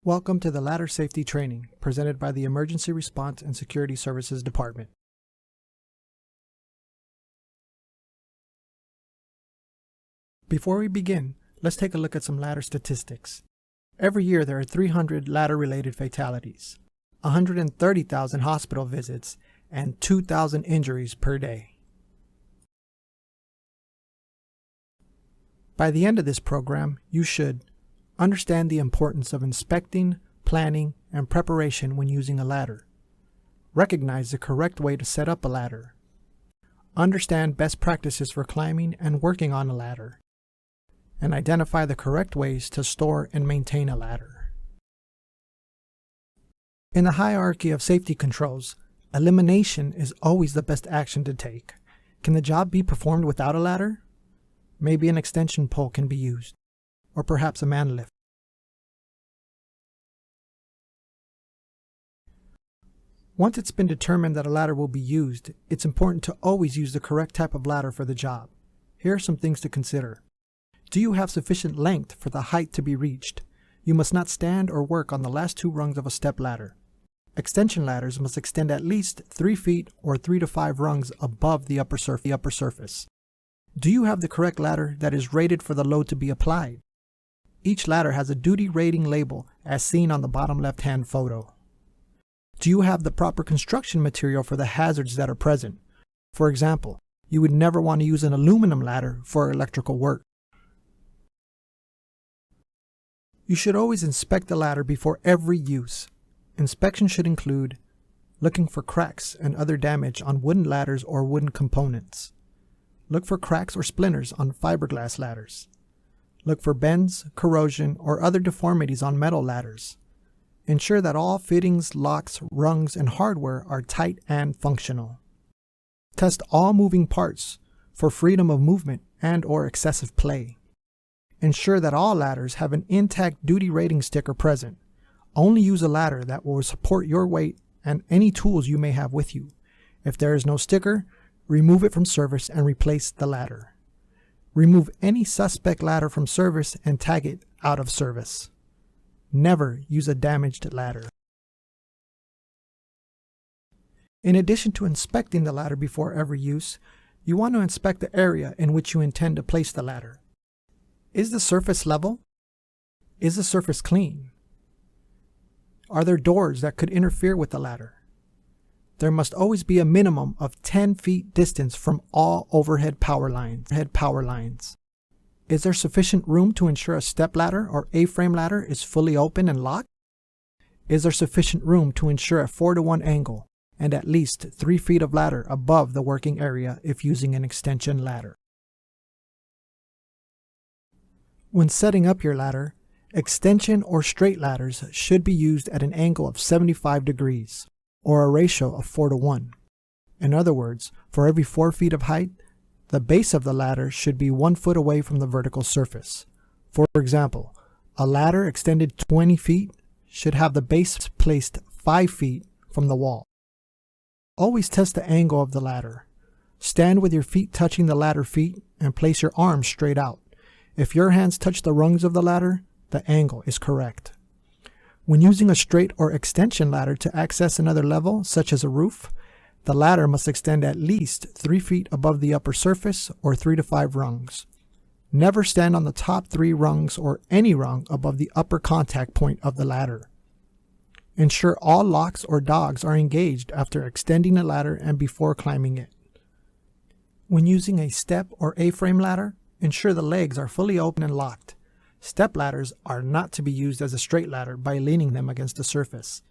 Welcome to the Ladder Safety Training, presented by the Emergency Response and Security Services Department. Before we begin, let's take a look at some ladder statistics. Every year there are 300 ladder-related fatalities, 130,000 hospital visits, and 2,000 injuries per day. By the end of this program, you should understand the importance of inspecting, planning, and preparation when using a ladder. Recognize the correct way to set up a ladder. Understand best practices for climbing and working on a ladder. And identify the correct ways to store and maintain a ladder. In the hierarchy of safety controls, elimination is always the best action to take. Can the job be performed without a ladder? Maybe an extension pole can be used, or perhaps a man lift. Once it's been determined that a ladder will be used, it's important to always use the correct type of ladder for the job. Here are some things to consider. Do you have sufficient length for the height to be reached? You must not stand or work on the last two rungs of a step ladder. Extension ladders must extend at least 3 feet or 3 to 5 rungs above the upper surface. Do you have the correct ladder that is rated for the load to be applied? Each ladder has a duty rating label as seen on the bottom left-hand photo. Do you have the proper construction material for the hazards that are present? For example, you would never want to use an aluminum ladder for electrical work. You should always inspect the ladder before every use. Inspection should include looking for cracks and other damage on wooden ladders or wooden components. Look for cracks or splinters on fiberglass ladders. Look for bends, corrosion, or other deformities on metal ladders. Ensure that all fittings, locks, rungs, and hardware are tight and functional. Test all moving parts for freedom of movement and/or excessive play. Ensure that all ladders have an intact duty rating sticker present. Only use a ladder that will support your weight and any tools you may have with you. If there is no sticker, remove it from service and replace the ladder. Remove any suspect ladder from service and tag it out of service. Never use a damaged ladder. In addition to inspecting the ladder before every use, you want to inspect the area in which you intend to place the ladder. Is the surface level? Is the surface clean? Are there doors that could interfere with the ladder? There must always be a minimum of 10 feet distance from all overhead power lines. Is there sufficient room to ensure a step ladder or A-frame ladder is fully open and locked? Is there sufficient room to ensure a 4-to-1 angle and at least 3 feet of ladder above the working area if using an extension ladder? When setting up your ladder, extension or straight ladders should be used at an angle of 75 degrees, or a ratio of 4-to-1. In other words, for every 4 feet of height, the base of the ladder should be 1 foot away from the vertical surface. For example, a ladder extended 20 feet should have the base placed 5 feet from the wall. Always test the angle of the ladder. Stand with your feet touching the ladder feet and place your arms straight out. If your hands touch the rungs of the ladder, the angle is correct. When using a straight or extension ladder to access another level, such as a roof, the ladder must extend at least 3 feet above the upper surface or 3 to 5 rungs. Never stand on the top 3 rungs or any rung above the upper contact point of the ladder. Ensure all locks or dogs are engaged after extending a ladder and before climbing it. When using a step or A-frame ladder, ensure the legs are fully open and locked. Step ladders are not to be used as a straight ladder by leaning them against the surface.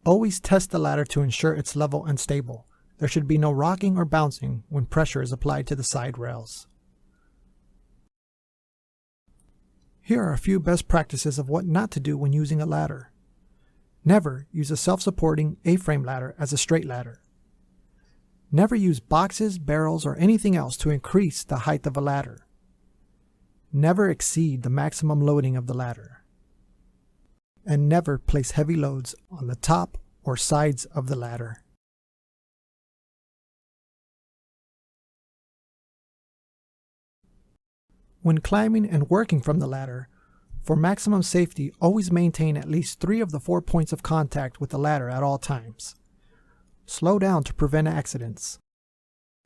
Always test the ladder to ensure it's level and stable. There should be no rocking or bouncing when pressure is applied to the side rails. Here are a few best practices of what not to do when using a ladder. Never use a self-supporting A-frame ladder as a straight ladder. Never use boxes, barrels, or anything else to increase the height of a ladder. Never exceed the maximum loading of the ladder. And never place heavy loads on the top or sides of the ladder. When climbing and working from the ladder, For maximum safety, always maintain at least 3 of the 4 points of contact with the ladder at all times. Slow down to prevent accidents.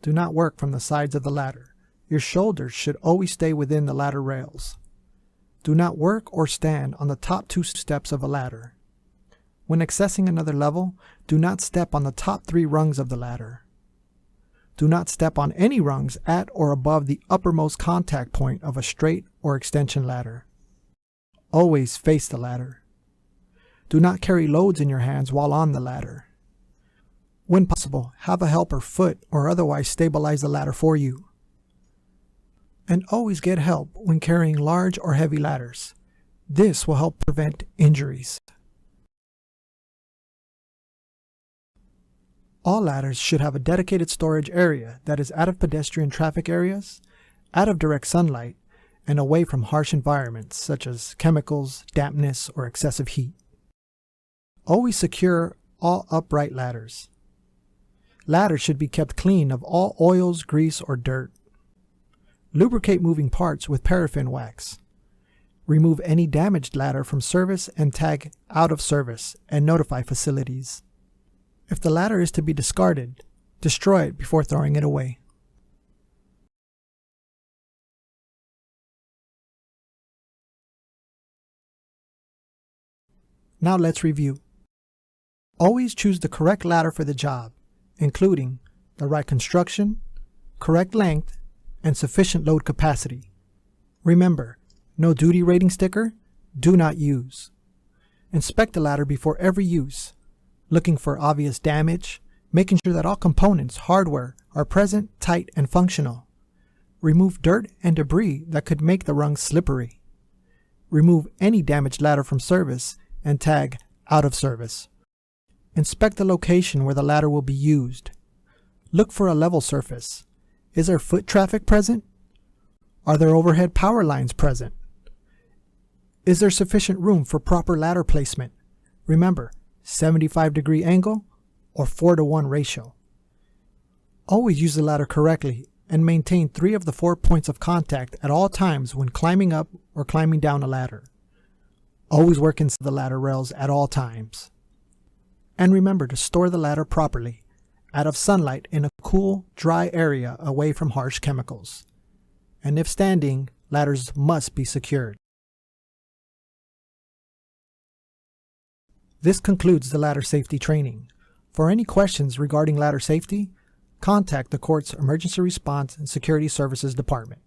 Do not work from the sides of the ladder. Your shoulders should always stay within the ladder rails. Do not work or stand on the top 2 steps of a ladder. When accessing another level, do not step on the top 3 rungs of the ladder. Do not step on any rungs at or above the uppermost contact point of a straight or extension ladder. Always face the ladder. Do not carry loads in your hands while on the ladder. When possible, have a helper foot or otherwise stabilize the ladder for you. And always get help when carrying large or heavy ladders. This will help prevent injuries. All ladders should have a dedicated storage area that is out of pedestrian traffic areas, out of direct sunlight, and away from harsh environments such as chemicals, dampness, or excessive heat. Always secure all upright ladders. Ladders should be kept clean of all oils, grease, or dirt. Lubricate moving parts with paraffin wax. Remove any damaged ladder from service and tag out of service and notify facilities. If the ladder is to be discarded, destroy it before throwing it away. Now let's review. Always choose the correct ladder for the job, including the right construction, correct length, and sufficient load capacity. Remember, no duty rating sticker, do not use. Inspect the ladder before every use, looking for obvious damage, making sure that all components, hardware, are present, tight, and functional. Remove dirt and debris that could make the rungs slippery. Remove any damaged ladder from service and tag out of service. Inspect the location where the ladder will be used. Look for a level surface. Is there foot traffic present? Are there overhead power lines present? Is there sufficient room for proper ladder placement? Remember, 75-degree angle or 4:1 ratio. Always use the ladder correctly and maintain 3 of the 4 points of contact at all times when climbing up or climbing down a ladder. Always work inside the ladder rails at all times. And remember to store the ladder properly, out of sunlight in a cool, dry area away from harsh chemicals. And if standing, ladders must be secured. This concludes the ladder safety training. For any questions regarding ladder safety, contact the court's Emergency Response and Security Services Department.